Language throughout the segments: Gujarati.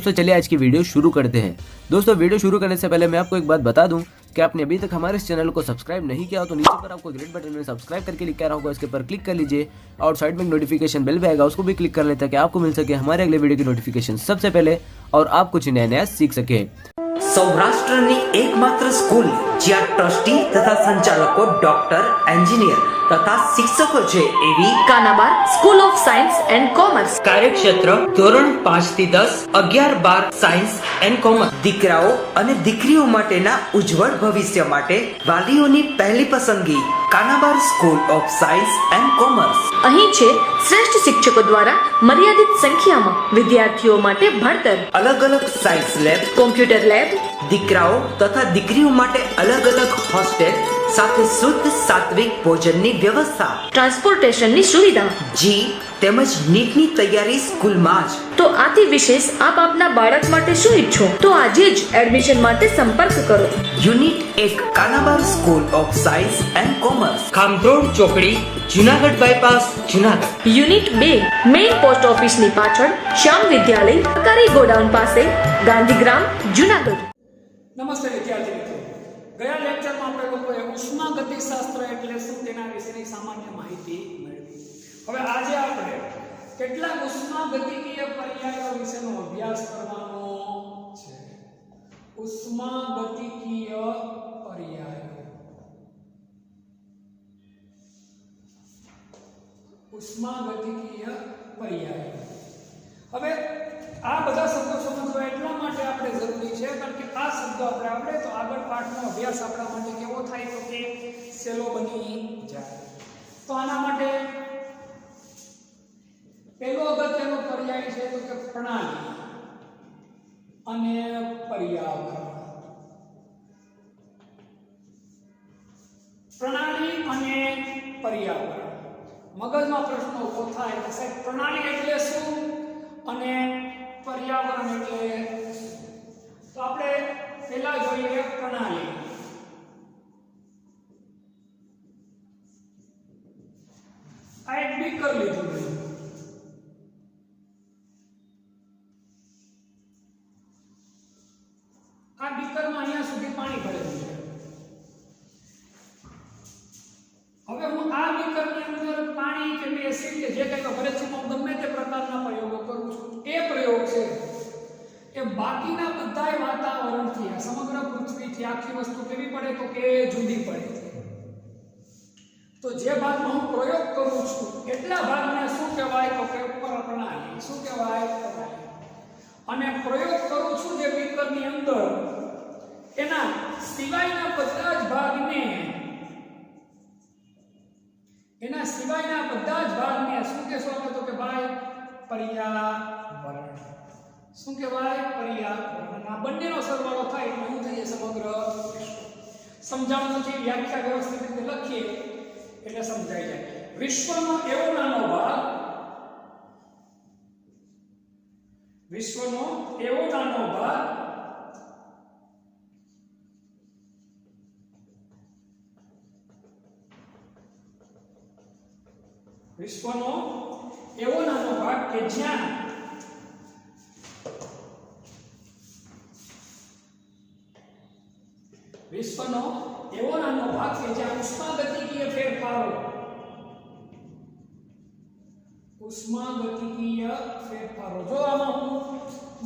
दोस्तों चलिए आज की वीडियो शुरू करते हैं। दोस्तों वीडियो शुरू करने से पहले मैं आपको एक बात बता दूं कि आपने अभी तक हमारे इस चैनल को सब्सक्राइब नहीं किया हो तो नीचे पर आपको ग्रीन बटन में सब्सक्राइब करके लिखा रहा होगा, इसके ऊपर क्लिक कर लीजिए और साइड में नोटिफिकेशन बेल भी आएगा, उसको भी क्लिक कर लें ताकि आपको मिल सके हमारे अगले वीडियो की नोटिफिकेशन सबसे पहले और आप कुछ नया नया सीख सके। સૌરાષ્ટ્રની એકમાત્ર સ્કૂલ જ્યાં ટ્રસ્ટી તથા સંચાલકો ડોક્ટર, એન્જિનિયર તથા શિક્ષકો છે એવી Kanabar school of science and commerce કાર્યક્ષેત્ર ધોરણ 5 થી 10, 11, 12 સાયન્સ એન્ડ કોમર્સ। દીકરાઓ અને દીકરીઓ માટેના ઉજ્જવળ ભવિષ્ય માટે વાલીઓની પહેલી પસંદગી Kanabar school of science and commerce. અહીં છે શ્રેષ્ઠ શિક્ષકો દ્વારા મર્યાદિત સંખ્યામાં વિદ્યાર્થીઓ માટે ભણતર, અલગ અલગ સાયન્સ લેબ, કોમ્પ્યુટર લેબ, દીકરાઓ તથા દીકરીઓ માટે અલગ અલગ હોસ્ટેલ સાથે શુદ્ધ સાત્વિક ભોજનની વ્યવસ્થા, ટ્રાન્સપોર્ટેશનની સુવિધા, જી તેમજ નીટની તૈયારી સ્કૂલમાં જ। તો આથી વિશેષ આપ આપના બાળક માટે શું ઈચ્છો તો આજે જ એડમિશન માટે સંપર્ક કરો। Unit 1 Kanabar school of science and commerce, Khamrod ચોકડી, Junagadh bypass, Junagadh. Unit 2 main post ઓફિસની પાછળ શ્યામ વિદ્યાલય, સરકારી ગોડાઉન પાસે, ગાંધીગ્રામ, જુનાગઢ। નમસ્તે વિદ્યાર્થી મિત્રો, ગયા લેક્ચરમાં આપણે લોકોએ ઉષ્માગતિશાસ્ત્ર એટલે શું તેના વિશેની સામાન્ય માહિતી મેળવી। હવે આજે આપણે કેટલાક ઉષ્માગતિકીય પર્યાયો વિશેનો અભ્યાસ કરવાનો છે। ઉષ્માગતિકીય પર્યાયો, ઉષ્માગતિકીય પર્યાયો। હવે આ બધા શબ્દો સમજવા એટલા માટે આપણે જરૂરી છે કારણ કે આ શબ્દો આપણે આવડે તો આગળ પાઠનો અભ્યાસ આપણા માટે કેવો થાય તો કે સહેલો બની જાય। તો આના માટે પહેલો અગત્યનો પર્યાય છે તો કે પ્રણાલી અને પર્યાવરણ। પ્રણાલી અને પર્યાવરણ, મગજમાં પ્રશ્ન ઉભો થાય કે સાહેબ પ્રણાલી એટલે શું અને पर्यावरण એટલે તો આપણે પહેલા જોઈએ પ્રણાલી। આ એક બીકર લીધું છે, આ બીકરમાં અહીંયા સુધી પાણી ભરેલું છે। હવે હું આ બીકરની અંદર પાણી કે એસિડ કે જે કંઈ ભરે છે હું ગમે તે પ્રકારના પ્રયોગો કરું છું। એ પ્રયોગ છે એ બાકીના બધાય વાતાવરણથી, સમગ્ર પૃથ્વીથી આખી વસ્તુ કેવી પડે તો કે જુદી પડે। તો જે ભાગમાં હું પ્રયોગ કરું છું એટલા ભાગને શું કહેવાય તો કે પ્રણાલી। શું કહેવાય? પ્રણાલી। અને પ્રયોગ કરું છું જે બીકરની અંદર એના સિવાયના બધા જ ભાગને, એના સિવાયના બધા જ ભાગને શું કહેશો તો કે ભાઈ પર્યાવરણ। શું કહેવાય? પર્યાવરણ। આ બંનેનો સરવાળો થાય એટલે શું થઈ જાય? સમગ્ર સમજાવવાનું નથી, વ્યાખ્યા વ્યવસ્થિત રીતે લખીએ એટલે સમજાઈ જાય। વિશ્વનો એવો નાનો ભાગ, વિશ્વનો એવો નાનો ભાગ વિશ્વનો એવો નાનો ભાગ કે જ્યાં વિશ્વનો એવો નાનો ભાગ કે જ્યાં ઉષ્માગતિકીય ફેરફારો, ઉષ્માગતિકીય ફેરફારો, જો આમાં હું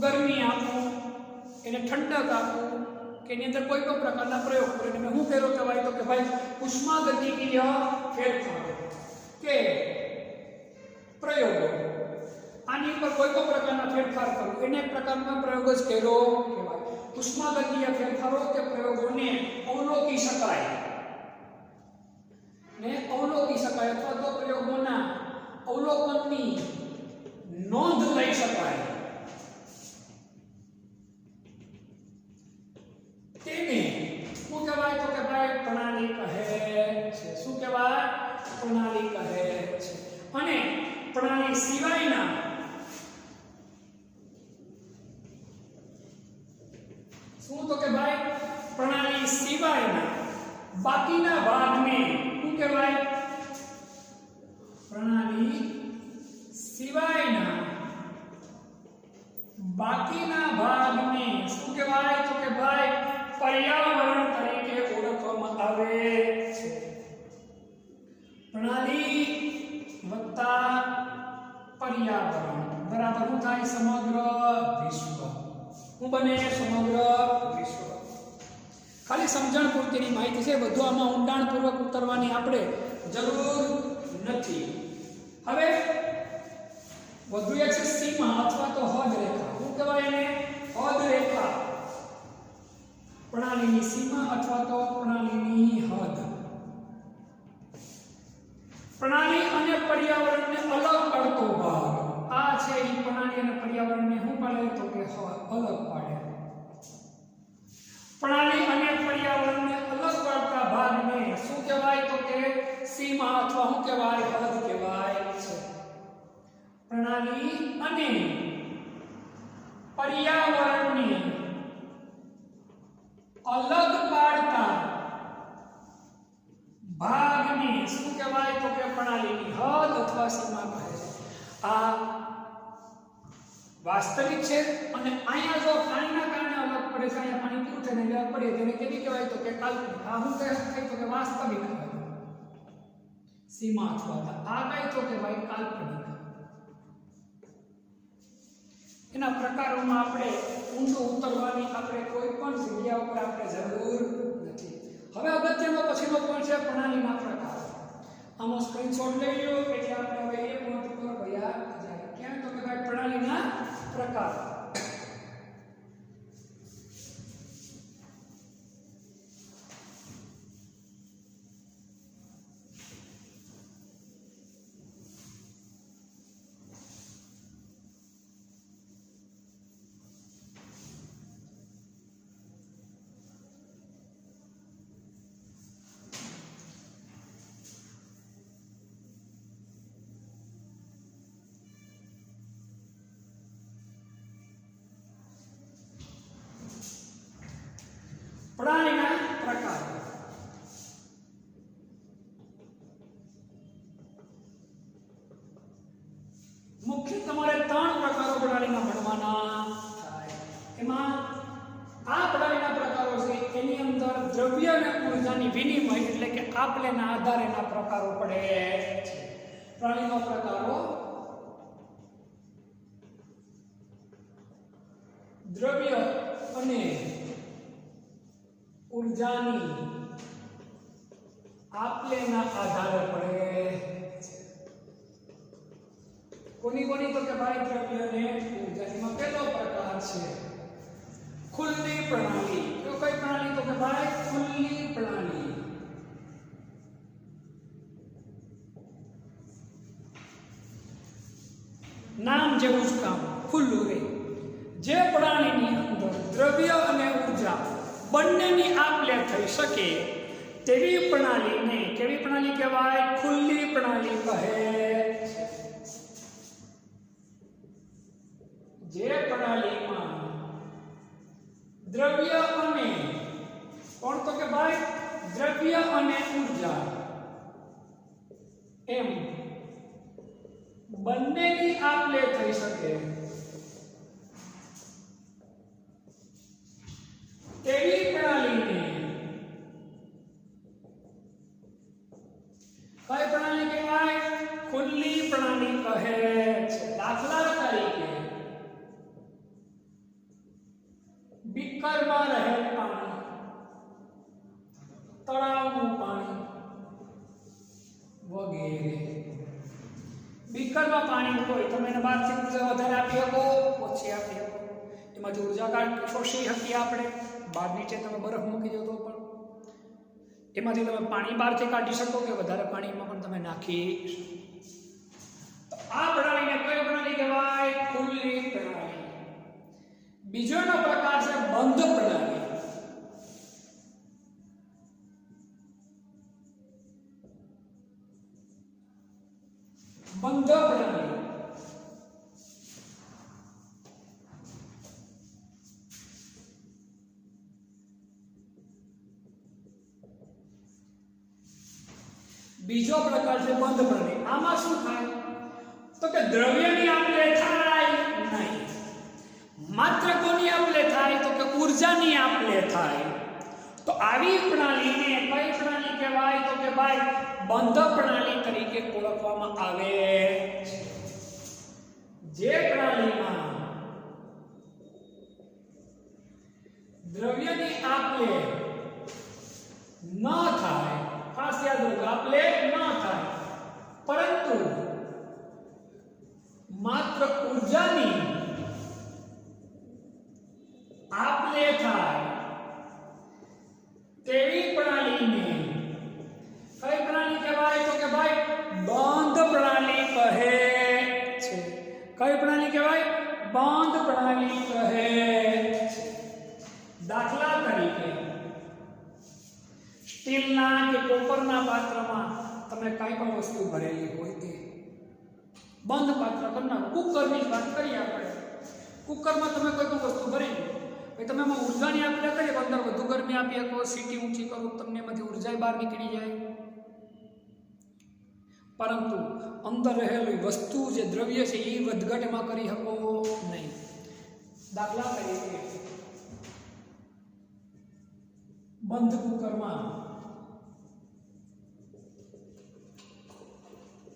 ગરમી આપું, એને ઠંડક આપું કે એની અંદર કોઈ પણ પ્રકારના પ્રયોગ કરીને મેં શું કર્યો કહેવાય તો કે ભાઈ ઉષ્માગતિકીય ફેરફારો કે પ્રયોગો, આની ઉપર કોઈ પણ પ્રકારના ફેરફાર કરવો એને એક પ્રકારના પ્રયોગ જ કર્યો કહેવાય। ઉષ્માગતિય ફેરફારો કે પ્રયોગોને અવલોકી શકાય ને અવલોકી શકાય અથવા તો પ્રયોગોના અવલોકનની નોંધ લઈ શકાય તેને શું કહેવાય તો કે ભાઈ પ્રણાલી કહે છે। શું કહેવાય? પ્રણાલી કહે છે। અને પ્રણાલી સિવાયના શું તો કે ભાઈ પ્રણાલી સિવાયના બાકીના ભાગને શું કહેવાય? પ્રણાલી સિવાયના બાકીના ભાગને શું કહેવાય? તો કે ભાઈ પર્યાવરણ તરીકે ઓળખવામાં આવે છે. પ્રણાલી વત્તા પર્યાવરણ બરાબર શું થાય? સમગ્ર વિશ્વ. શું બને? સમગ્ર વિશ્વ. ખાલી સમજણ પૂરતીની માહિતી છે, બધું આમાં ઊંડાણપૂર્વક ઉતરવાની આપણે જરૂર નથી. હવે વધુ એક છે સીમા અથવા તો હદ રેખા. શું કહેવાય એને? હદ રેખા. પ્રણાલીની સીમા અથવા તો પ્રણાલીની હદ. પ્રણાલી અને પર્યાવરણને અલગ પાડતો ભાગ આ છે. એ પ્રણાલી અને પર્યાવરણને શું પાડે? તો કે અલગ પાડે. પ્રણાલી અને પર્યાવરણને અલગ પાડતા ભાગને શું કહેવાય? તો કે સીમા અથવા શું કહેવાય? હદ કહેવાય છે. પ્રણાલી અને પર્યાવરણને અલગ પાડતા ભાગને શું કહેવાય? તો કે પ્રણાલીની હદ અથવા સીમા કહે છે. આ વાસ્તવિક છે અને અહીંયા જો પાણીના કારણે અલગ પડે છે, અહીંયા પાણી પૂરું થઈને અલગ પડે તેને કેવી કહેવાય? તો કે કાલ્પનિક. આ શું કહેવાય? તો કે વાસ્તવિક સીમા અથવા આ કઈ? તો કે ભાઈ કાલ્પનિક. એના પ્રકારોમાં આપણે ઊંડું ઉતરવાની આપણે કોઈ પણ જગ્યા ઉપર આપણે જરૂર નથી. હવે અગત્યનો પછીનો પોઈન્ટ છે પ્રણાલીના પ્રકાર. આનો સ્ક્રીનશોટ લઈ લો એટલે આપણે હવે એ પોઈન્ટ ઉપર ગયા જાય. ક્યાં? તો કે ભાઈ પ્રણાલીના પ્રકાર. પ્રણાલીના પ્રકાર. મુખ્ય તમારે 3 પ્રકારો પ્રણાલીના ભણવાના થાય. એમાં આ પ્રણાલીના પ્રકારો છે એની અંદર દ્રવ્ય અને ઊર્જાની વિનિમય એટલે કે આપલેના આધારેના પ્રકારો પડે છે. પ્રણાલીનો પ્રકારો દ્રવ્ય અને ઊર્જાની આપલેના આધારે પડે છે. કોની કોની? તો કે ભાઈ દ્રવ્ય અને ઊર્જામાં પહેલો પ્રકાર છે ખુલ્લી પ્રણાલી. તો કઈ પ્રણાલી? તો કે ભાઈ ખુલ્લી પ્રણાલી. નામ જેવું જ કામ ખુલ્લું રહે. જે પ્રણાલીની અંદર દ્રવ્ય અને ઊર્જા બંનેની આપ-લે થઈ શકે તેવી પ્રણાલીને કેવી પ્રણાલી કહેવાય? ખુલ્લી પ્રણાલી કહે. જે પ્રણાલીમાં દ્રવ્ય અને કોણ? તો કે ભાઈ દ્રવ્ય અને ઊર્જા એમ બંનેની આપ-લે થઈ શકે તેવી પ્રણાલીને કઈ પ્રણાલી કહેવાય? ખુલ્લી પ્રણાલી કહે છે. દાખલા તરીકે બીકરમાં રહેલ પાણી, તળાવનું પાણી વગેરે. બીકરમાં પાણી હોય તમે એને બહારથી ઉર્જા વધારે આપી શકો, ઓછી આપી શકો. એમાંથી ઉર્જા શોષી શકીએ આપણે. બહાર નીચે તમે બરફ મૂકી દો તો પણ એમાંથી તમે પાણી બહારથી કાઢી શકો કે વધારે પાણીમાં પણ તમે નાખી શકો. આ પ્રણાલીને કઈ પ્રણાલી કહેવાય? ખુલ્લી પ્રણાલી. બીજોનો પ્રકાર છે બંધ પ્રણાલી. બંધ પ્રણાલી બીજો પ્રકાર છે બંધ પ્રણાલી. આમાં શું થાય? તો કે દ્રવ્યની આપ-લે થાય નહીં, માત્ર કોની આપલે થાય તો કે ઉર્જાની આપલે થાય. તો આવી પ્રણાલીને કઈ પ્રણાલી કહેવાય તો કે ભાઈ બંધ પ્રણાલી તરીકે ઓળખવામાં આવે છે. જે પ્રણાલીમાં દ્રવ્યની આપલે ન થાય, ખાસ યાદ રાખો આપલે ન થાય, પરંતુ માત્ર ઉર્જાની આપલે થાય તેવી પ્રણાલીને કઈ પ્રણાલી કહેવાય તો કે ભાઈ બંધ પ્રણાલી કહે છે. કઈ પ્રણાલી કહેવાય? બંધ પ્રણાલી કહે છે. દાખલા તરીકે સ્ટીલના કે કોપરના પાત્રમાં તમે કઈ પણ વસ્તુ ભરેલી હોય તે બંધ પાત્ર કરનાર, કુકરની જ વાત કરીએ આપણે. કુકરમાં તમે કોઈ પણ વસ્તુ ભરી ભાઈ તમે એમાં ઉર્જાની આપલે કરીએ, અંદર વધુ ગરમી આપી શકો, સીટી ઊંચી કરો, તમને એમાંથી ઉર્જા બહાર નીકળી જાય. પરંતુ અંદર રહેલી વસ્તુ જે દ્રવ્ય છે એ વધઘટ એમાં કરી શકો નહીં. દાખલા તરીકે બંધ કુકરમાં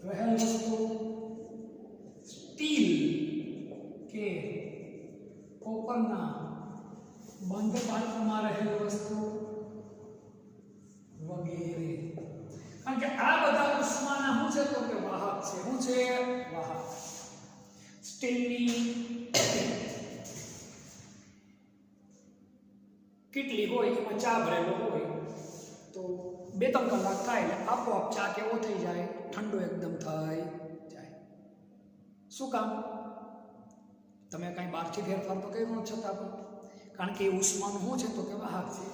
રહેલ વસ્તુ સ્ટીલ કે કોપરના બંધ પાત્રમાં રહેલ વસ્તુ વગેરે. કારણ કે આ બધા ઉષ્માના શું છે તો કે વાહક છે. શું છે? વાહક. સ્ટીલની કેટલી હોય એમાં ચા ભરેલો હોય તો 2-3 કલાક થાય એટલે આપોઆપ ચા કેવો થઈ જાય? ઠંડો એકદમ થઈ જાય. શું કામ? તમે કાંઈ બહારથી ફેરફાર તો કર્યો છતાં પણ, કારણ કે એ ઉષ્માનું શું છે તો કે વાહક છે.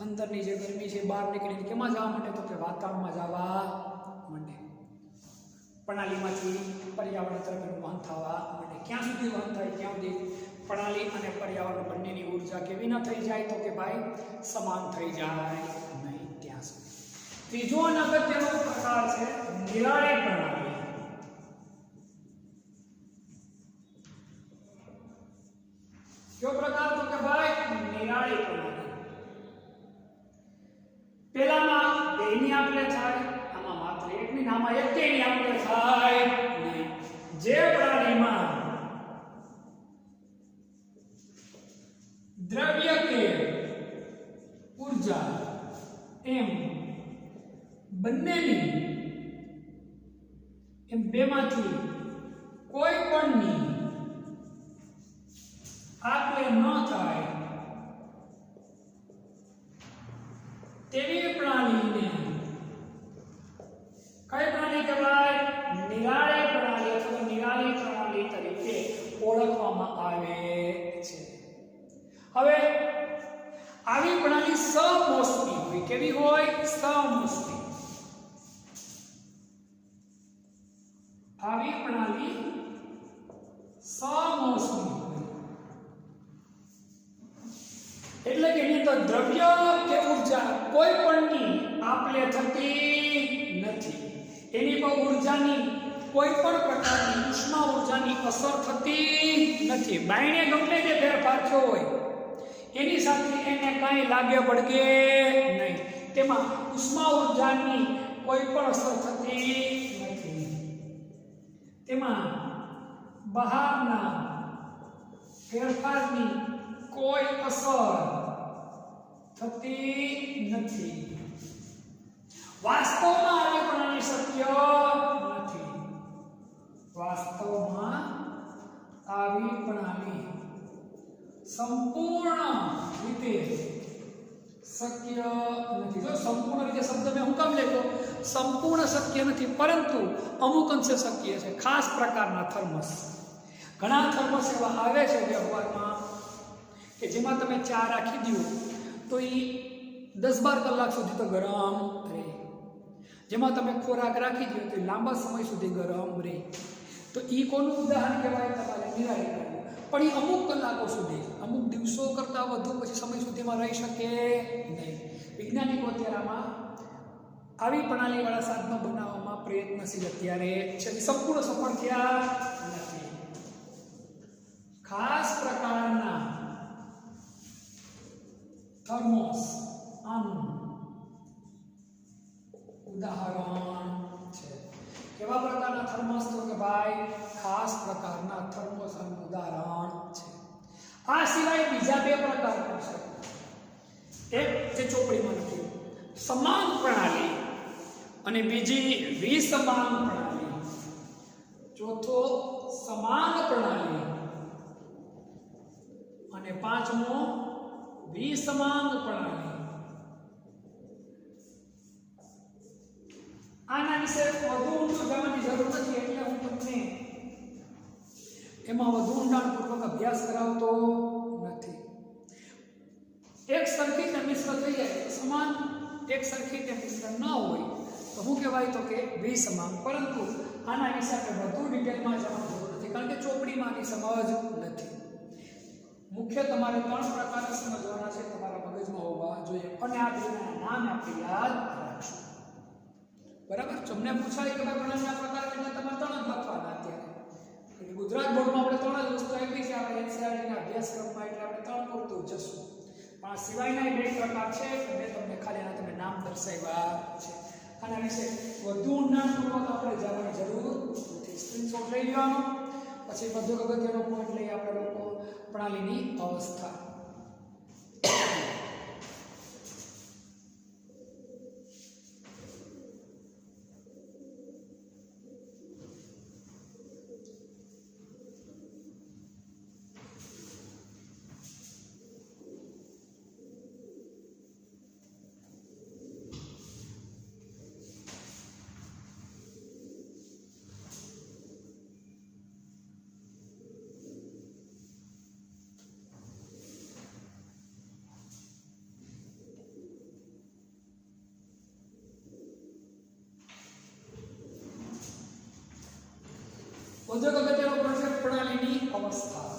અંદરની જે ગરમી છે બહાર નીકળીને કેમાં જવા માંડે તો કે વાતાવરણમાં જવા માંડે. પ્રણાલીમાંથી પર્યાવરણ તરફ વહન થવા માંડે. ક્યાં સુધી વહન થાય? ત્યાં સુધી પ્રણાલી અને પર્યાવરણ બંનેની ઉર્જા કેવી ન થઈ જાય તો કે ભાઈ સમાન થઈ જાય નહીં ત્યાં સુધી. ત્રીજો અને અગત્યનો પ્રકાર છે નિરાળી પ્રણાલી. કયો પ્રકાર તો કે ભાઈ નિરાળી પ્રણાલી. પેલામાં બેની આપલે થાય, આમાં માત્ર એકની, આમાં એકેયની આપલે થાય નહીં. જે પ્રણાલીમાં દ્રવ્ય કે ઉર્જા એમ બંનેની એમ બેમાંથી કોઈ પણની આપલે ન થાય તેવી પ્રણાલીને કઈ પ્રણાલી કહેવાય? નિરાળી પ્રણાલી અથવા નિરાળી પ્રણાલી તરીકે ઓળખવામાં આવે છે. હવે આવી પ્રણાલી સમોષ્મી હોય. કેવી હોય? સમોષ્મી. આવી પ્રણાલી સમોષ્મી હોય એટલે કે એની અંદર દ્રવ્ય કે ઉર્જા કોઈ પણની આપલે થતી નથી. એની પર ઉર્જાની કોઈ પણ પ્રકારની ઉષ્મા ઉર્જાની અસર થતી નથી. બાયણે ગમે તે ફેરફાર થયો હોય એની સાથે એને કાંઈ લાગે પડકે નહીં. તેમાં ઉષ્મા ઉર્જાની કોઈ પણ અસર થતી નથી. તેમાં બહારના ફેરફારની કોઈ અસર થતી નથી. વાસ્તવમાં આવી પ્રણાલી શક્ય નથી. વાસ્તવમાં આવી પ્રણાલી સંપૂર્ણ રીતે શક્ય નથી. જો સંપૂર્ણ રીતે શબ્દ મેં હું કામ લેતો? સંપૂર્ણ શક્ય નથી, પરંતુ અમુક અંશે શક્ય છે. ખાસ પ્રકારના થર્મસ, ઘણા થર્મસ એવા આવે છે વ્યવહારમાં કે જેમાં તમે ચા રાખી દો તો એ 10-12 કલાક સુધી તો ગરમ રહે. જેમાં તમે ખોરાક રાખી દો તો લાંબા સમય સુધી ગરમ રહે. તો એ કોનું ઉદાહરણ કહેવાય? તમારે નિરાળી પ્રણાલી. પણ એ અમુક કલાકો સુધી, અમુક દિવસો કરતાં વધુ પછી સમય સુધીમાં રહી શકે નહીં. વૈજ્ઞાનિકો અત્યારે આમાં આવી પ્રણાલીવાળા સાધનો બનાવવામાં પ્રયત્નશીલ અત્યારે છે. સંપૂર્ણ સફળ થયા નથી. ખાસ પ્રકારના થર્મોસ આનું ઉદાહરણ છે. કેવા પ્રકારના થર્મોસ? તો કે ભાઈ ખાસ પ્રકારના થર્મોસ આનું ઉદાહરણ છે. આ સિવાય બીજા બે પ્રકારના છે. એક જે ચોપડીમાં લખ્યું સમાન પ્રણાલી અને બીજી વિસમાન પ્રણાલી. ચોથો સમાન પ્રણાલી અને પાંચમો વિસમાન પ્રણાલી. આના વિશે વધુ ઊંડું જવાની જરૂર નથી, એટલે હું તમને એમાં વધુ ઊંડાણપૂર્વક અભ્યાસ કરાવતો નથી. એક સરખી રીતે મિશ્ર થઈ જાય સમાન, એક સરખી રીતે મિશ્ર ન હોય તો શું કહેવાય? તો કે વિસમાન. પરંતુ આના વિશે આપણે વધુ ડિટેલમાં જવાની જરૂર નથી, કારણ કે ચોપડીમાં આની સમજ નથી. મુખ્ય તમારે 3 પ્રકાર સમજવાના છે, તમારા મગજમાં હોવા જોઈએ, અને આ બેના નામ આપણે યાદ રાખશું. બરાબર? તમને પૂછાય કે ભાઈ પ્રણાલીના પ્રકાર એટલે તમારે 3 જ લખવાના. અત્યારે ગુજરાત બોર્ડમાં આપણે 3 જ વસ્તુ આપી છે આપણે એનસીઆરટીના અભ્યાસક્રમમાં, એટલે આપણે 3 પૂરતું જશું. પણ આ સિવાયના 2 પ્રકાર છે, મેં તમને ખાલી આના તમે નામ દર્શાવ્યા છે. આના વિશે વધુ ઊંડાણપૂર્વક આપણે જવાની જરૂર નથી. સ્ક્રીનશોટ લઈ લેવાનો, પછી બધો અગત્યનો પોઈન્ટ લઈ આપણે લોકો પ્રણાલીની અવસ્થા. વધુ અગત્યનો કોન્સેપ્ટ પ્રણાલીની અવસ્થા.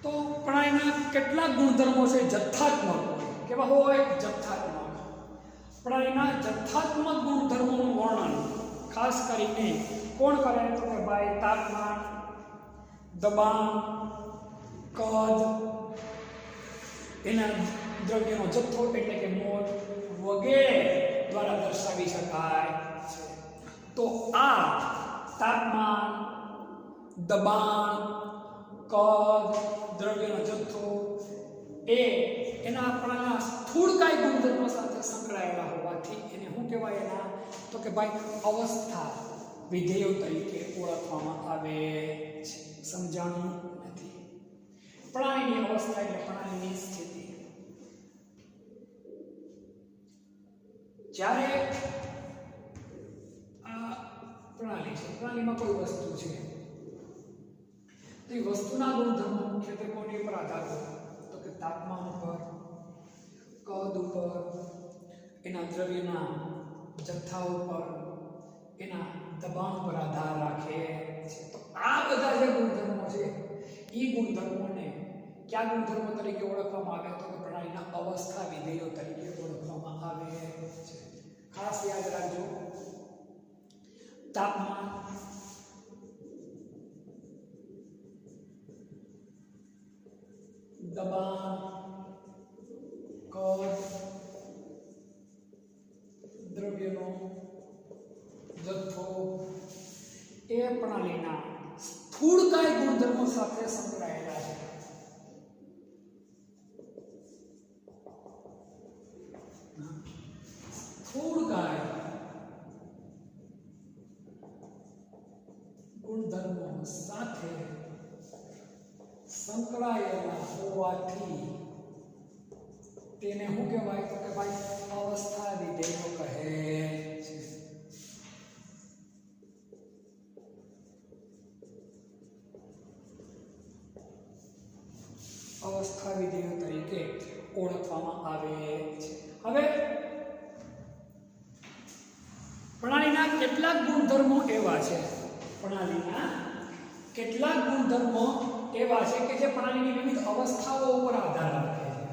તો પ્રણાલીના કેટલાક ગુણધર્મો છે જથ્થાત્મક. કેવા હોય? જથ્થાત્મક. પ્રણાલીના જથ્થાત્મક ગુણધર્મોનું વર્ણન ખાસ કરીને કોણ કરે? તો કે ભાઈ તાપમાન, દબાણ, કદ, એના દ્રવ્યનો જથ્થો એટલે કે મોલ વગેરે દ્વારા દર્શાવી શકાય છે. તો આ તાપમાન, દબાણ, કદ, દ્રવ્યનો જથ્થો એ એના આપણા સ્થૂળકાય ગુણધર્મો સાથે સંકળાયેલા હોવાથી એને શું કહેવાય? એના તો કે ભાઈ અવસ્થા વિધેયો તરીકે ઓળખવામાં આવે છે. સમજાણું નથી? પ્રણાલીની અવસ્થા એટલે પ્રણાલીની સ્થિતિ. જ્યારે આ પ્રણાલી છે, પ્રણાલીમાં કોઈ વસ્તુ છે, તો એ વસ્તુના ગુણધર્મો મુખ્યત્વે કોની પર આધાર હોય? તો કે તાપમાન ઉપર, કદ ઉપર, એના દ્રવ્યના જથ્થા ઉપર, એના દબાણ પર આધાર રાખે છે. તો આ બધા જે ગુણધર્મો છે એ ગુણધર્મોને કયા ગુણધર્મો તરીકે ઓળખવામાં આવે? તો કે પ્રણાલીના અવસ્થા વિધેયો તરીકે ઓળખવામાં આવે છે. ખાસ યાદ રાખજો, તાપમાન, દબાણ, કદ, દ્રવ્યનો જથ્થો એ પ્રણાલીના સ્થૂળકાય ગુણધર્મો સાથે સંકળાયેલા છે. સ્થૂળકાય ગુણધર્મો સાથે સંકળાયેલા હોવાથી તેને શું કહેવાય? તો કે ભાઈ અવસ્થા વિધેયો કહે છે. અવસ્થા વિધેયો તરીકે ઓળખવામાં આવે છે. હવે પ્રણાલીના કેટલાક ગુણધર્મો એવા છે, પ્રણાલીના કેટલાક ગુણધર્મો એવા છે કે જે પ્રણાલીની વિવિધ અવસ્થાઓ ઉપર આધાર રાખે છે.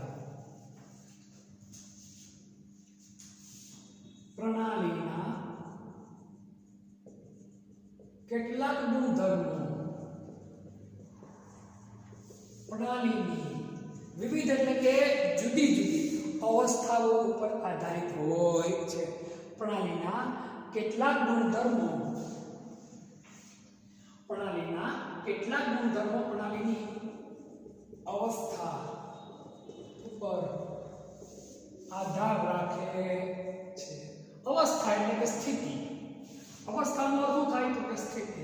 કેટલાક ગુણધર્મો પ્રણાલીની વિવિધ એટલે કે જુદી જુદી અવસ્થાઓ ઉપર આધારિત હોય છે. પ્રણાલીના કેટલાક ગુણધર્મો પ્રણાલીની અવસ્થા ઉપર આધાર રાખે છે. અવસ્થા એટલે કે સ્થિતિ. અવસ્થાનો અર્થ શું થાય તો કે સ્થિતિ.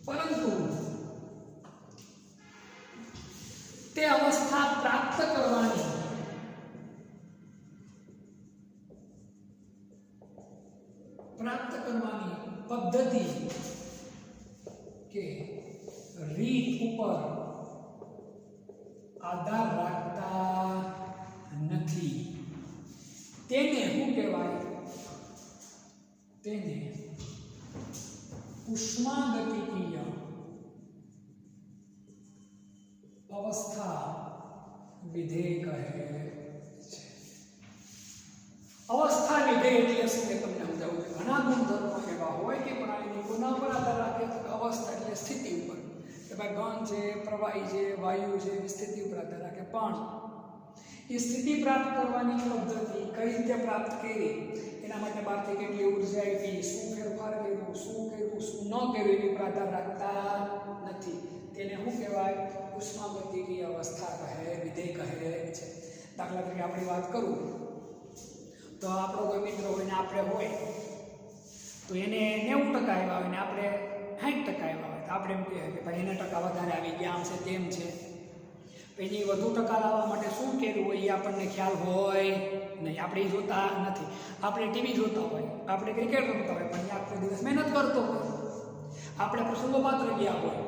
પરંતુ તે અવસ્થા પ્રાપ્ત કરવાની પદ્ધતિ કે રીત ઉપર આધાર રાખતા નથી. તેને શું કહેવાય? તેને ઉષ્માગતિકીય અવસ્થા વિધેય કહે છે. અવસ્થા વિધેય એટલે શું કે તમને સમજાવું છું. ઘણા ગુણધર્મો એવા હોય કે પ્રણાલીની કોના પર આધાર રાખે તો અવસ્થા એટલે સ્થિતિ ઉપર, કે ભાઈ ઘન છે, પ્રવાહી છે, વાયુ છે, એવી સ્થિતિ ઉપર આધાર રાખે. પણ એ સ્થિતિ પ્રાપ્ત કરવાની પદ્ધતિ કઈ રીતે પ્રાપ્ત કરી, એના માટે બહારથી કેટલી ઉર્જા આવી, શું ફેરફાર કર્યું, શું કર્યું, શું ન કર્યું, એની પર આધાર રાખતા નથી. તેને શું કહેવાય? ઉષ્માગતિકીય અવસ્થા કહે, વિધેય કહે છે. દાખલા તરીકે આપણી વાત કરું તો આપણો કોઈ મિત્ર હોય ને આપણે હોય તો એને 90% આવ્યા હોય ને આપણે 60% આવ્યા હોય તો આપણે એમ કહીએ કે ભાઈ એને ટકા વધારે આવી ગયા, આમ છે તેમ છે. એની વધુ ટકા લાવવા માટે શું કર્યું હોય એ આપણને ખ્યાલ હોય નહીં. આપણે એ જોતા નથી. આપણે ટીવી જોતા હોય, આપણે ક્રિકેટ રમતા હોય, પણ એ આખો દિવસ મહેનત કરતો હોય. આપણે પ્રસંગોપાત્ર ગયા હોય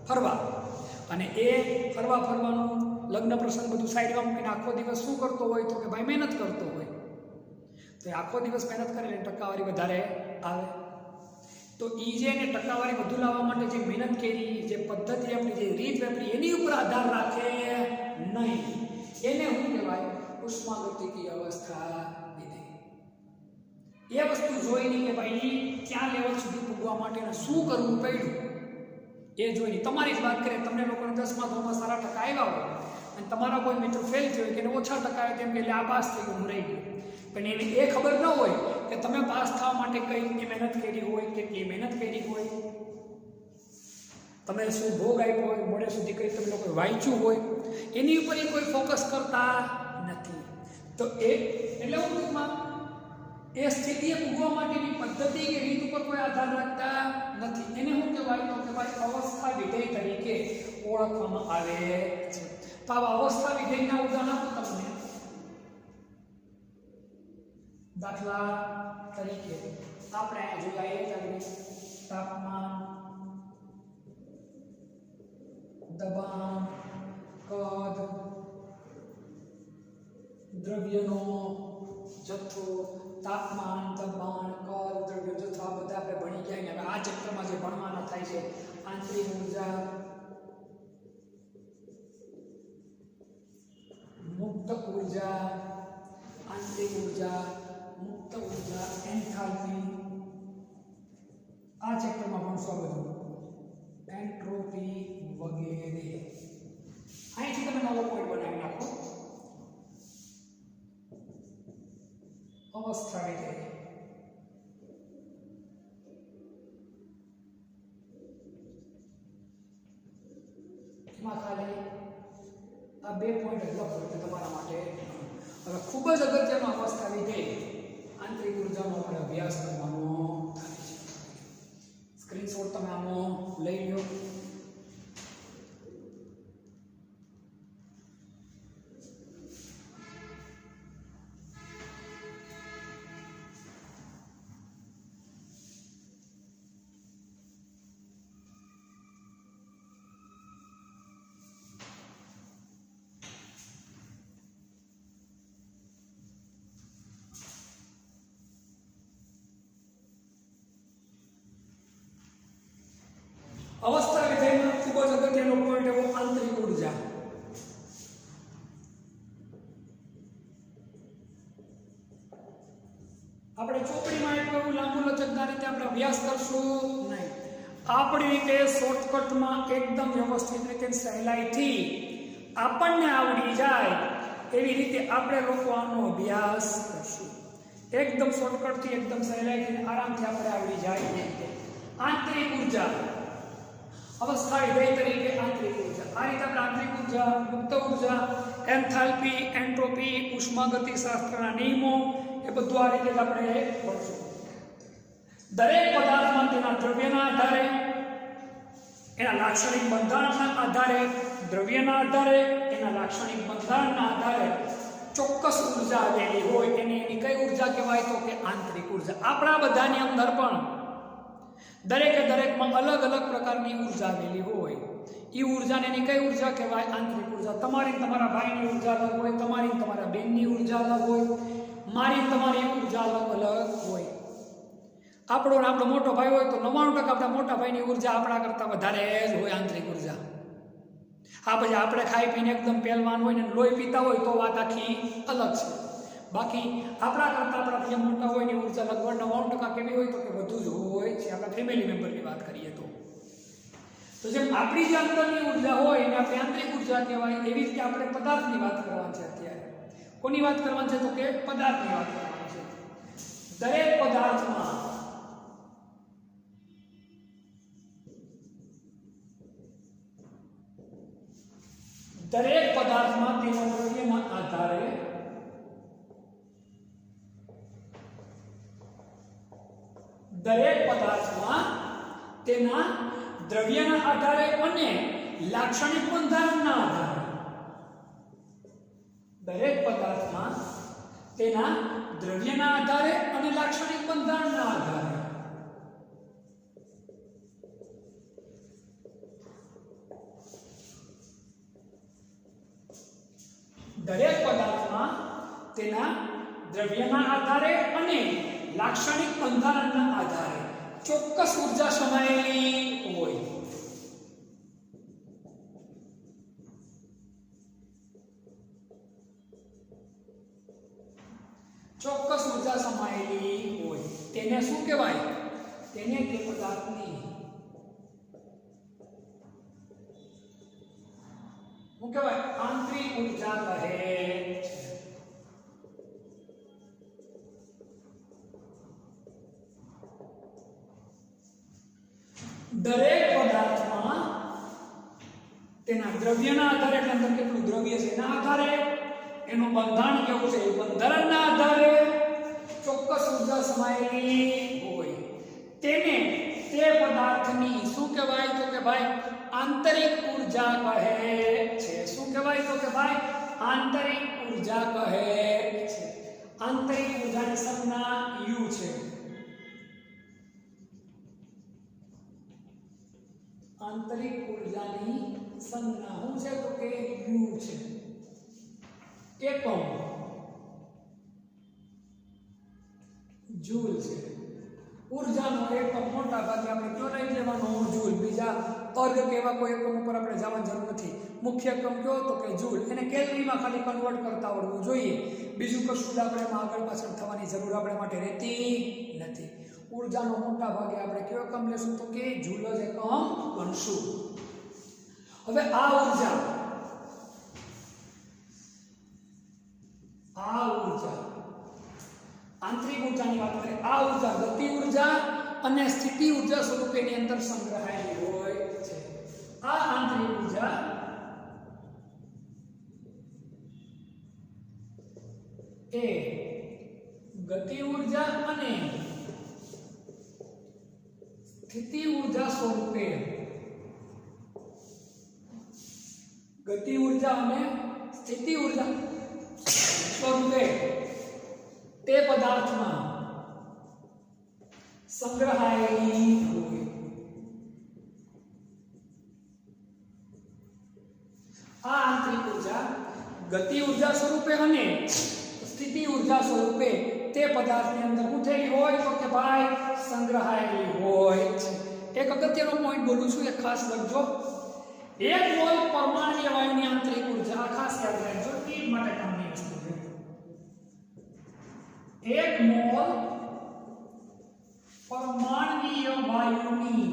ફરવા, અને એ ફરવાનું લગ્ન પ્રસંગ બધું સાઈડમાં મૂકીને આખો દિવસ શું કરતો હોય તો કે ભાઈ મહેનત કરતો હોય. તો આખો દિવસ મહેનત કરે એટલે ટકાવારી વધારે આવે. તો એ જે એને ટકાવારી વધુ લાવવા માટે જે મહેનત કરી, જે પદ્ધતિ આપણી, જે રીત વાપરી, એની ઉપર આધાર રાખે નહીં. એને શું કહેવાય? ઉષ્માગતિકીય અવસ્થા વિધેય. એ વસ્તુ જોઈ નહીં કે ભાઈ ક્યાં લેવલ સુધી પૂગવા માટે શું કરવું પડ્યું, એ જોઈ નહીં. તમારી જ વાત કરીએ, તમને લોકોને 10માં ધોરણમાં સારા ટકા આવ્યા હોય અને તમારા કોઈ મિત્ર ફેલ થયો હોય કે એને ઓછા ટકા આવે તેમ કે એટલે આ પાસ થઈ ગયું, રહી ગયું. પણ એને એ ખબર ન હોય કે તમે પાસ થવા માટે કઈ રીતે મહેનત કરી હોય, કેટલી મહેનત કરી હોય, તમે શું ભોગ આપ્યો હોય, મોડે સુધી કઈ તમે લોકોએ વાંચ્યું હોય, એની ઉપર એ કોઈ ફોકસ કરતા નથી. તો એટલે હું ટૂંકમાં એ સ્થિતિએ પૂગવા માટેની પદ્ધતિ કે રીત ઉપર કોઈ આધાર રાખતા નથી. એને શું કહેવાય તો કે ભાઈ અવસ્થા વિધેય તરીકે ઓળખવામાં આવે છે. તો આવા અવસ્થા વિધેયના ઉદાહરણ આપું તમને. દાખલા તરીકે આપણે જોઈએ તાપમાન, દબાણ, કદ, દ્રવ્યનો જથ્થો, તાપમાન, દબાણ, કદ, દ્રવ્ય જથ્થો, આ બધા આપણે ભણી ગયા. હવે આ ચેપ્ટરમાં જે ભણવાના થાય છે આંતરિક ઉર્જા, મુક્ત ઉર્જા, આંતરિક ઉર્જા, મુક્ત ઉર્જા, એન્થાલ્પી, આ ચેપ્ટરમાં ભણશો બધું, એન્ટ્રોપી વગેરે. અહીંથી તમે નવો પોઈન્ટ બનાવી નાખો. અવસ્થા વિધેય. એમાં ખાલી આ 2 પોઈન્ટ જ લખો એટલે તમારા માટે. હવે ખૂબ જ અગત્યનો અવસ્થા વિધેય, આંતરિક ઉર્જાનો આપણે અભ્યાસ કરવાનો થાય છે. સ્ક્રીનશોટ તમે આનો લઈ લો. અવસ્થા વિધેયનો ખૂબ જ અગત્યનો પોઈન્ટ એવો આંતરિક ઉર્જા. આપણે ચોપડીમાં એટલું એવું લાંબુ લચકદાર અભ્યાસ કરશું નહીં. આપણી રીતે શોર્ટકટમાં એકદમ વ્યવસ્થિત રીતે સહેલાઈથી આપણને આવડી જાય એવી રીતે આપણે લોકો આનો અભ્યાસ કરશું. એકદમ શોર્ટકટથી એકદમ સહેલાઈથી આરામથી આપણે આવડી જાય એ રીતે. આંતરિક ઉર્જા અવસ્થાય ધ્યેય તરીકે આંતરિક ઉર્જા. આ રીતે આપણે આંતરિક ઉર્જા, મુક્ત ઉર્જા, એન્થાલ્પી, એન્ટ્રોપી, ઉષ્માગતિશાસ્ત્રના નિયમો એ બધું આ રીતે જ આપણે ભણશું. દરેક પદાર્થમાં તેના દ્રવ્યના આધારે, એના લાક્ષણિક બંધારણના આધારે, દ્રવ્યના આધારે, એના લાક્ષણિક બંધારણના આધારે ચોક્કસ ઉર્જા આવેલી હોય એની કઈ ઉર્જા કહેવાય તો કે આંતરિક ઉર્જા. આપણા બધાની અંદર પણ દરેકમાં અલગ અલગ પ્રકારની ઉર્જા આવેલી હોય. એ ઉર્જાને એની કઈ ઉર્જા કહેવાય? આંતરિક ઉર્જા. તમારી તમારા ભાઈની ઉર્જા અલગ હોય, તમારી તમારા બહેનની ઉર્જા અલગ હોય, મારી તમારી ઉર્જા અલગ અલગ હોય. આપણો મોટો ભાઈ હોય તો 99% આપણા મોટા ભાઈની ઉર્જા આપણા કરતાં વધારે જ હોય આંતરિક ઉર્જા. હા, પછી આપણે ખાઈ પીને એકદમ પહેલવાન હોય ને લોહી પીતા હોય તો વાત આખી અલગ છે. બાકી આપણા કરતાં આપણા જે મોટા હોય એની ઉર્જા લગભગ 99% કેવી હોય તો કે વધુ જ હોય છે. આપણા ફેમિલી મેમ્બરની વાત કરીએ તો જેમ આપણી જે અંદરની ઉર્જા હોય એને આપણે આંતરિક ઉર્જા કહેવાય. એવી રીતે આપણે પદાર્થની વાત કરવાની છે. અત્યારે કોની વાત કરવાની છે તો કે પદાર્થની વાત કરવાની છે. દરેક પદાર્થમાં તેના દ્રવ્યના આધારે અને લાક્ષણિક બંધારણના આધારે દરેક પદાર્થમાં તેના દ્રવ્યના આધારે અને લાક્ષણિક બંધારણના આધારે દરેક પદાર્થમાં તેના દ્રવ્યના આધારે અને લાક્ષણિક બંધારણના આધારે ચોક્કસ ઉર્જા સમાયેલી હોય. ચોક્કસ ઉર્જા સમાયેલી હોય તેને શું કહેવાય? તેને તે પદાર્થની શું કહેવાય? આંતરિક ઉર્જા કહે છે. દરેક પદાર્થમાં તેના દ્રવ્યના આધારે, એટલે અંદર કેટલું દ્રવ્ય છે એના આધારે, એનું બંધારણ કેવું છે એ બંધારણના આધારે ચોક્કસ ઉર્જા સમાયેલી હોય. તેને તે પદાર્થની શું કહેવાય તો કે ભાઈ આંતરિક ઉર્જા કહે છે. શું કહેવાય તો કે ભાઈ આંતરિક ઉર્જા કહે છે. આંતરિક ઉર્જાની સંજ્ઞા U છે. આંતરિક ઉર્જાની સંજ્ઞા શું છે તો કે U છે. એકમ જૂલ છે. ઉર્જાનો એકમ મોટા ભાગે આપણે કયો લઈ લેવાનો? જૂલ. બીજા અર્ગ કેવા કોઈ એકમ ઉપર આપણે જવાની જરૂર નથી. મુખ્ય એકમ કયો તો કે જૂલ. એને કેલરીમાં ખાલી કન્વર્ટ કરતા આવડવું જોઈએ. બીજું કશું જ આપણે એમાં આગળ પાછળ થવાની જરૂર આપણે માટે રહેતી નથી. ઉર્જાનો મોટા ભાગે આપણે કયો એકમ લેશું તો કે જૂલ જ એકમ ગણશું. હવે આ ઉર્જા આંતરિક ઉર્જાની વાત કરીએ. આ ઉર્જા ગતિ ઉર્જા અને સ્થિતિ ઉર્જા સ્વરૂપેની અંદર સંગ્રહાયેલી હોય છે. આ આંતરિક ઉર્જા એ ગતિ ઉર્જા અને સ્થિતિ ઉર્જા સ્વરૂપે ગતિ ઉર્જા અને સ્થિતિ ઉર્જા સ્વરૂપે તે પદાર્થમાં સંગ્રહાયેલી હોય. આ આંતરિક ઉર્જા ગતિ ઉર્જા સ્વરૂપે અને સ્થિતિ ઉર્જા સ્વરૂપે તે પદાર્થની અંદર શું થયેલી હોય તો કે ભાઈ સંગ્રહાયેલી હોય છે. એક અગત્યનો પોઈન્ટ બોલું છું, એ ખાસ લખજો. 1 મોલ પરમાણ્વીય વાયુની આંતરિક ઉર્જા, ખાસ યાદ રાખજો, એ માટે કામની વસ્તુ છે. 1 મોલ પરમાણ્વીય વાયુની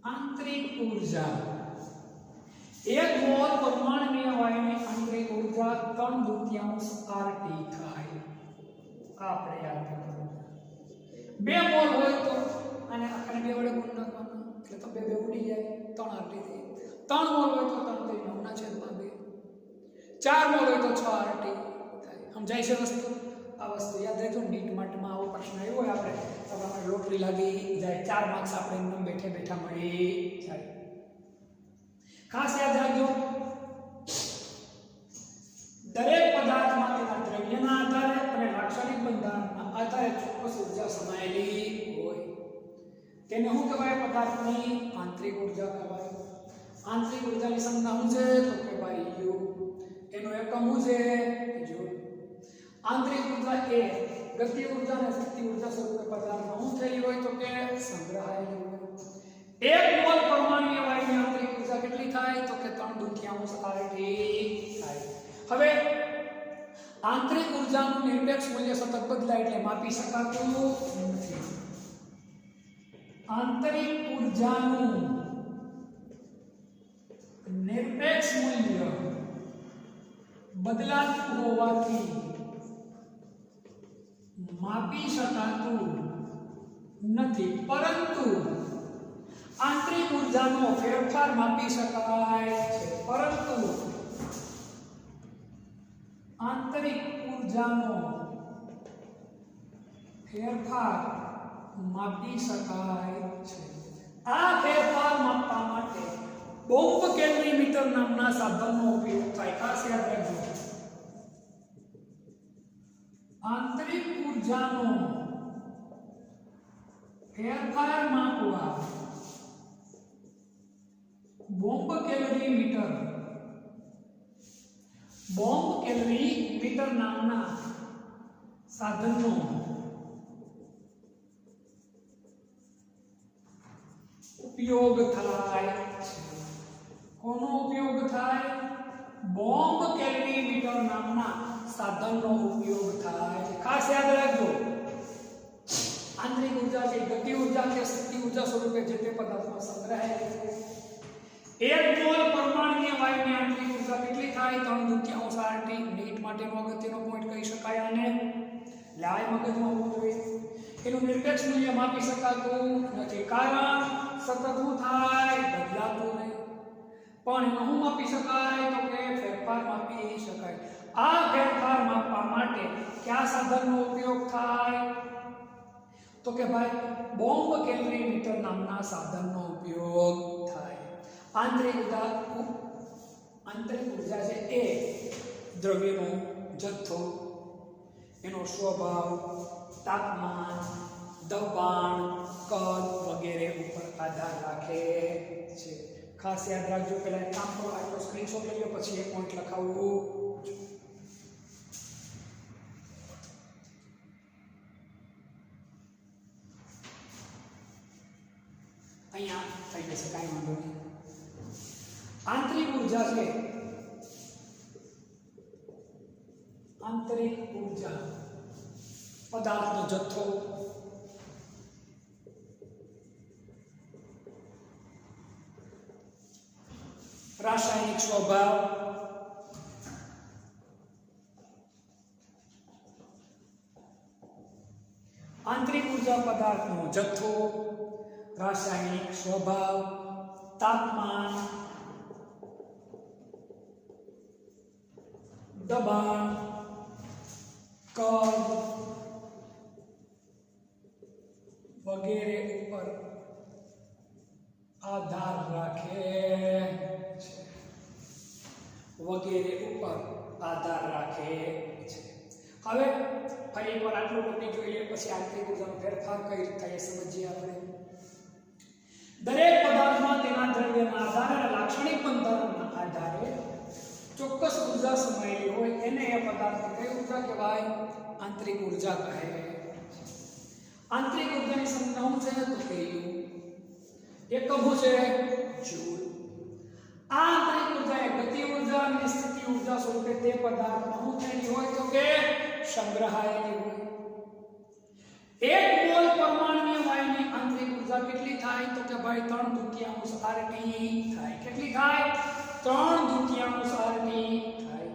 આંતરિક ઉર્જા, 1 મોલ પરમાણ્વીય વાયુની આંતરિક ઉર્જા 3/2 RT થાય. આપણે યાદ રાખવાનું. 2 મોલ હોય તો અને આખરે 2 વડે ગુણ નાખવાનો એટલે તો 2 ઉડી જાય, 3 RT થઈ. 3 મોલ હોય તો 3 × 9/2. 4 મોલ હોય તો 6 RT થાય. સમજાય છે વસ્તુ? આ વસ્તુ યાદ રાખજો. નીટ માટેમાં આવો પ્રશ્ન આવ્યો હોય આપણે તો આપણે લોટરી લાગી જાય, 4 માર્ક્સ આપણે એમને બેઠે બેઠા મળી જાય. ખાસ યાદ રાખજો, દરેક પદાર્થમાં તેના દ્રવ્યના આધારે અને લાક્ષણિક બંધારણના આધારે ચોક્કસ ઉર્જા સમાયેલી હોય. તેને શું કહેવાય? પદાર્થની આંતરિક ઉર્જા કહેવાય. આંતરિક ઉર્જાની સંજ્ઞા શું છે? તો કે ભાઈ યુ. એનો એકમ શું છે? જૂલ. આંતરિક ઉર્જા એ ગતિ ઉર્જા અને શક્તિ ઉર્જા સ્વરૂપે પદાર્થમાં શું થયેલી હોય? તો કે સંગ્રહાયેલી હોય. 1 મોલ પરમાણ્વીય વાયુની આંતરિક ઉર્જા કેટલી થાય? તો કે 3/2 RT થાય. હવે આંતરિક ઉર્જાનું નિરપેક્ષ મૂલ્ય સતત બદલાય એટલે માપી શકાતું નથી. આંતરિક ઉર્જાનું નિરપેક્ષ મૂલ્ય બદલાતું હોવાથી માપી શકાતું નથી, પરંતુ આંતરિક ઉર્જાનો ફેરફાર માપી શકાય છે. પરંતુ આંતરિક ઉર્જાનો ફેરફાર માપી શકાય છે. આ ફેરફાર માપવા માટે બોમ્બ કેલરીમીટર નામના સાધનનો ઉપયોગ થાય. ખાસ યાદ રાખજો, આંતરિક ઉર્જાનો ફેરફાર માપવા બોમ્બ કેલરીમીટર નામના સાધનનો ઉપયોગ થાય છે. કોનો ઉપયોગ થાય? બોમ્બ કેલરીમીટર નામના સાધનનો ઉપયોગ થાય છે. ખાસ યાદ રાખજો, આંતરિક ઉર્જા છે ગતિ ઉર્જા કે શક્તિ ઉર્જા સ્વરૂપે જે તે પદાર્થમાં સંગ્રહાયેલી છે. 1 મોલ પરમાણ્વીય વાયુની આંતરિક ઉર્જા કેટલી થાય? 3/2 RT. નીટ માટેનો અગત્યનો પોઈન્ટ કહી શકાય આને. લાય મગજમાં હોવું જોઈએ. એનું નિરપેક્ષ મૂલ્ય માપી શકાતું નથી, કારણ સતત શું થાય? બદલાતું નહીં. પણ એનું શું માપી શકાય? તો કે ફેરફાર માપી શકાય. આ ફેરફાર માપવા માટે કયા સાધનનો ઉપયોગ થાય? તો કે ભાઈ બોમ્બ કેલરીમીટર નામના સાધનનો ઉપયોગ થાય. આંતરિક ઉર્જા છે એ દ્રવ્યનો જથ્થો, એનો સ્વભાવ, તાપમાન, દબાણ, કદ વગેરે ઉપર આધાર રાખે છે. ખાસ યાદ રાખજો. પહેલા એક કામ કરો, આટલો સ્ક્રીનશોટ લઈ લો, પછી એક પોઈન્ટ લખાવું. અહીંયા થઈ જશે, કાંઈ વાંધો નહીં. આંતરિક ઉર્જા છે, આંતરિક ઉર્જા પદાર્થનો જથ્થો, રાસાયણિક સ્વભાવ, આંતરિક ઉર્જા પદાર્થનો જથ્થો, રાસાયણિક સ્વભાવ, તાપમાન, દબાણ, કદ વગેરે ઉપર આધાર રાખે છે. વગેરે ઉપર આધાર રાખે છે. હવે ફરી એકવાર આટલો ટોપિક જોઈ લઈએ, પછી આંતરિક ઉર્જાનો ફેરફાર કઈ રીતે થાય એ સમજીએ આપણે. દરેક પદાર્થમાં તેના દ્રવ્યના આધારે અને લાક્ષણિક બંધારણના આધારે ચોક્કસ ઉર્જા સમાયેલી હોય એને એ પદાર્થની કઈ ઉર્જા કહેવાય? આંતરિક ઉર્જા કહે. આંતરિક ઉર્જાની સંજ્ઞા શું છે? તો કે યુ. એકમ શું છે? જૂલ. આ આંતરિક ઉર્જા એ ગતિ ઉર્જા અને સ્થિતિ ઉર્જા સ્વરૂપે તે પદાર્થમાં શું થયેલી હોય? તો કે સંગ્રહાયેલી હોય. 1 મોલ પરમાણુય વાયુની આંતરિક ઉર્જા કેટલી થાય તો કે ભાઈ 3/2 RT થાય. કેટલી થાય? 3/2 RT થાય.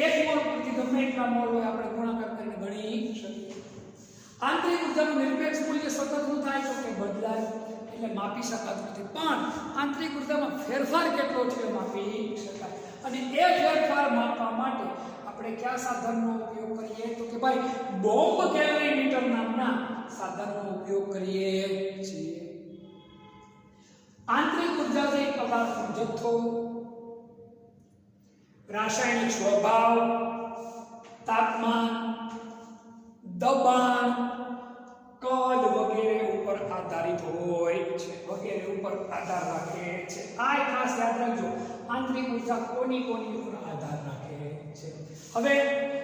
1 મોલ પ્રતિ ગમે એટલા મોલ હોય આપણે ગુણાકાર કરીને ગણી શકીએ. આંતરિક ઉર્જાનું નિરપેક્ષ મૂલ્ય સતત શું થાય તો કે બદલાય, એટલે માપી શકાતું નથી. પણ આંતરિક ઉર્જામાં ફેરફાર કેટલો છે માપી શકાય. અને એ ફેરફાર માપવા માટે આપણે કયા સાધનનો ઉપયોગ કરીએ તો કે ભાઈ બોમ્બ કેલરીમીટર નામના સાધનનો ઉપયોગ કરીએ છીએ. આંતરિક ઉર્જા છે પદાર્થનો જથ્થો, રાસાયણિક સ્વભાવ, તાપમાન, દબાણ, કદ વગેરે ઉપર આધારિત હોય છે, વગેરે ઉપર આધાર રાખે છે. આ ખાસ યાદ રાખજો, આંતરિક ઉર્જા કોની ઉપર આધાર રાખે છે. હવે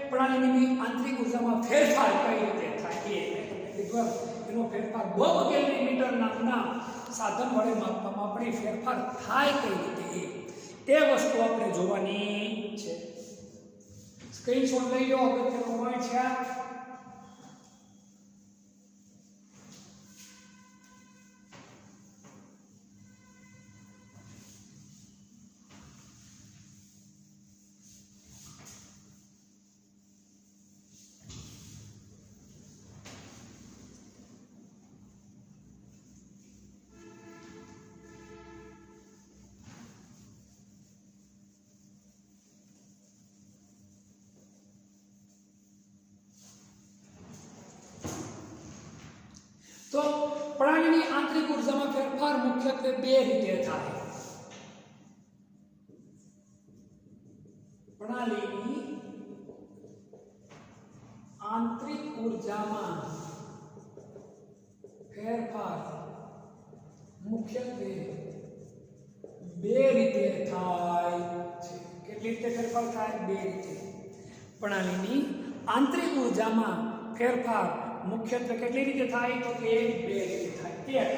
પ્રણાલીની આંતરિક ઉર્જામાં ફેરફાર કઈ રીતે થાય એનો ફેરફાર બોમ્બ કેલરીમીટર નામના સાધન વડે માપવામાં આપણે ફેરફાર થાય કઈ રીતે તે વસ્તુ આપણે જોવાની છે. સ્ક્રીનશોટ લઈ લો, અગત્યનો પોઈન્ટ છે. તો પ્રણાલીની આંતરિક ઉર્જામાં ફેરફાર મુખ્યત્વે બે રીતે થાય. પ્રણાલીની આંતરિક ઉર્જામાં ફેરફાર મુખ્યત્વે બે રીતે થાય છે. કેટલી રીતે ફેરફાર થાય? બે રીતે. પ્રણાલીની આંતરિક ઉર્જામાં ફેરફાર મુખ્યત્વે કેટલી રીતે થાય તો કે બે રીતે થાય. એક,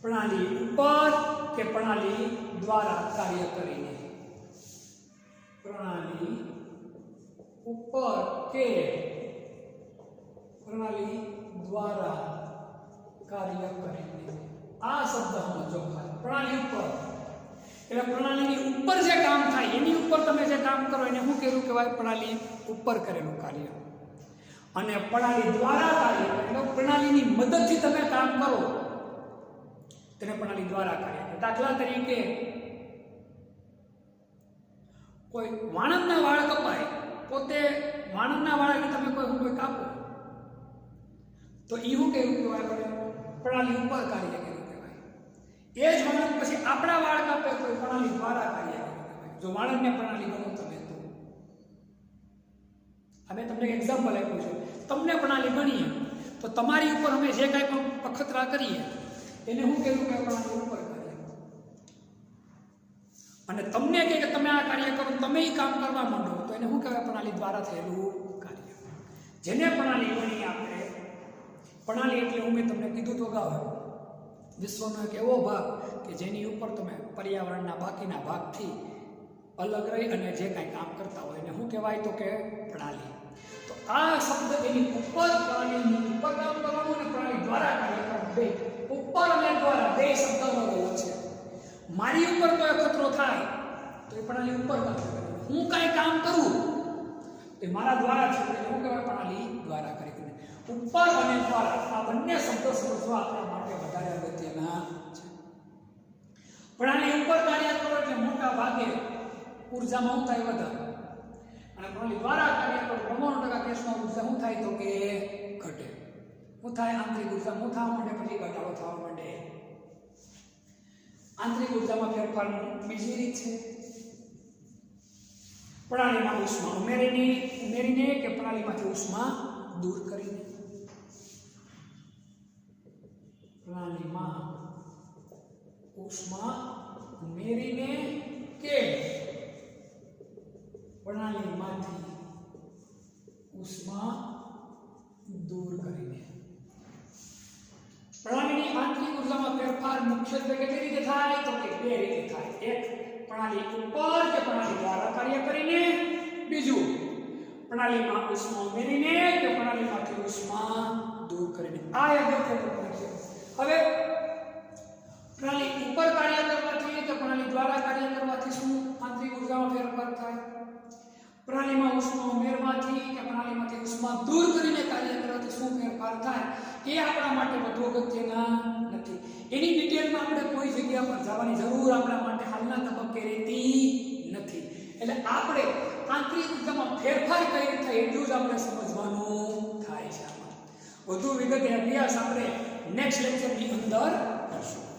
પ્રણાલી ઉપર કે પ્રણાલી દ્વારા કાર્ય કરીને. પ્રણાલી ઉપર કે પ્રણાલી દ્વારા કાર્ય કરીને. આ શબ્દ સમજો. પ્રણાલી ઉપર એટલે પ્રણાલીની ઉપર જે કામ થાય એની ઉપર તમે જે કામ કરો એને શું કહેવાય? પ્રણાલી ઉપર કરેલું કાર્ય. અને પ્રણાલી દ્વારા કાર્ય એટલે પ્રણાલીની મદદથી તમે કામ કરો તેને પ્રણાલી દ્વારા કાર્ય. દાખલા તરીકે કોઈ વાણંદના વાળ કપાય, પોતે વાણંદના વાળને તમે કોઈ કાપો તો એ શું કહેવાય? પ્રણાલી ઉપર કાર્ય કર્યું કહેવાય. એ જ વાણંદ પછી આપણા વાળ કાપે તો પ્રણાલી દ્વારા કાર્ય કર્યું કહેવાય. જો વાણંદને પ્રણાલી ગણો તમે તો અમે તમને એક એક્ઝામ્પલ આપ્યું છે. તમને પ્રણાલી ગણીએ તો તમારી ઉપર અમે જે કાંઈ પણ અખતરા કરીએ એને હું કહેવું કે પ્રણાલી ઉપર કાર્ય. અને તમને કહે કે તમે આ કાર્ય કરો, તમે એ કામ કરવા માંડો તો એને શું કહેવાય? પ્રણાલી દ્વારા થયેલું કાર્ય. જેને પ્રણાલી ગણીએ આપણે. પ્રણાલી એટલે હું મેં તમને કીધું તો અગાઉ વિશ્વનો એક એવો ભાગ કે જેની ઉપર તમે પર્યાવરણના બાકીના ભાગથી અલગ રહી અને જે કાંઈ કામ કરતા હોય એને શું કહેવાય તો કે પ્રણાલી. તો આ શબ્દ એની ઉપર પ્રણાલીની ઉપર કામ કરવાનું અને પ્રણાલી દ્વારા કાર્ય કરવાનું બે. ઉપર અને દ્વારા બે શબ્દનો રહેલો છે. મારી ઉપર કોઈ ખતરો થાય તો એ પ્રણાલી ઉપર કામ કરે. હું કાંઈ કામ કરું એ મારા દ્વારા છે એટલે હું કહેવાય? પ્રણાલી દ્વારા કરી. ઉપર અને દ્વારા આ બંને શબ્દો સમજવા આપણા માટે વધારે અગત્યના છે. પ્રણાલી ઉપર કાર્ય કરો એટલે મોટા ભાગે ઉર્જામાં શું થાય? વધારે. અને પ્રણાલી દ્વારા કાર્ય કરો 99% કેસમાં ઉર્જા શું થાય તો કે ઘટે. શું થાય? આંતરિક ઉર્જા શું થવા માંડે, પછી ઘટાડો થવા માંડે. આંતરિક ઉર્જામાં ફેરફારની બીજી રીત છે પ્રણાલીમાં ઉષ્મા ઉમેરીને કે પ્રણાલીમાંથી ઉષ્મા દૂર કરીને. પ્રણાલીમાં ઉષ્મા ઉમેરીને કે પ્રણાલીમાંથી ઉષ્મા દૂર કરીને. પ્રણાલીની આંતરિક ઉર્જામાં ફેરફાર મુખ્યત્વે કેટલી રીતે થાય તો કે બે રીતે થાય. એક, પ્રણાલી ઉપર કે પ્રણાલી દ્વારા કાર્ય કરીને. બીજું, પ્રણાલીમાં ઉષ્મા ઉમેરીને કે પ્રણાલીમાંથી ઉષ્મા દૂર કરીને. આ અગત્યનું point છે. હવે પ્રણાલી ઉપર કાર્ય કરવાથી કે પ્રણાલી દ્વારા કાર્ય કરવાથી શું આંતરિક ઉર્જામાં ફેરફાર થાય? પ્રણાલીમાં ઉષ્મા ઉમેરવાથી કે પ્રણાલીમાંથી ઉષ્મા દૂર કરીને કાર્ય કરવાથી શું ફેરફાર થાય એ આપણા માટે વધુ અગત્યના નથી. એની ડિટેલમાં આપણે કોઈ જગ્યા પર જવાની જરૂર આપણા માટે હાલના તબક્કે રહેતી નથી. એટલે આપણે આંતરિક ઉર્જામાં ફેરફાર કઈ રીતે થાય એટલું જ આપણે સમજવાનું થાય છે. વધુ વિગતે અભ્યાસ આપણે નેક્સ્ટ લેક્ચરની અંદર કરશું.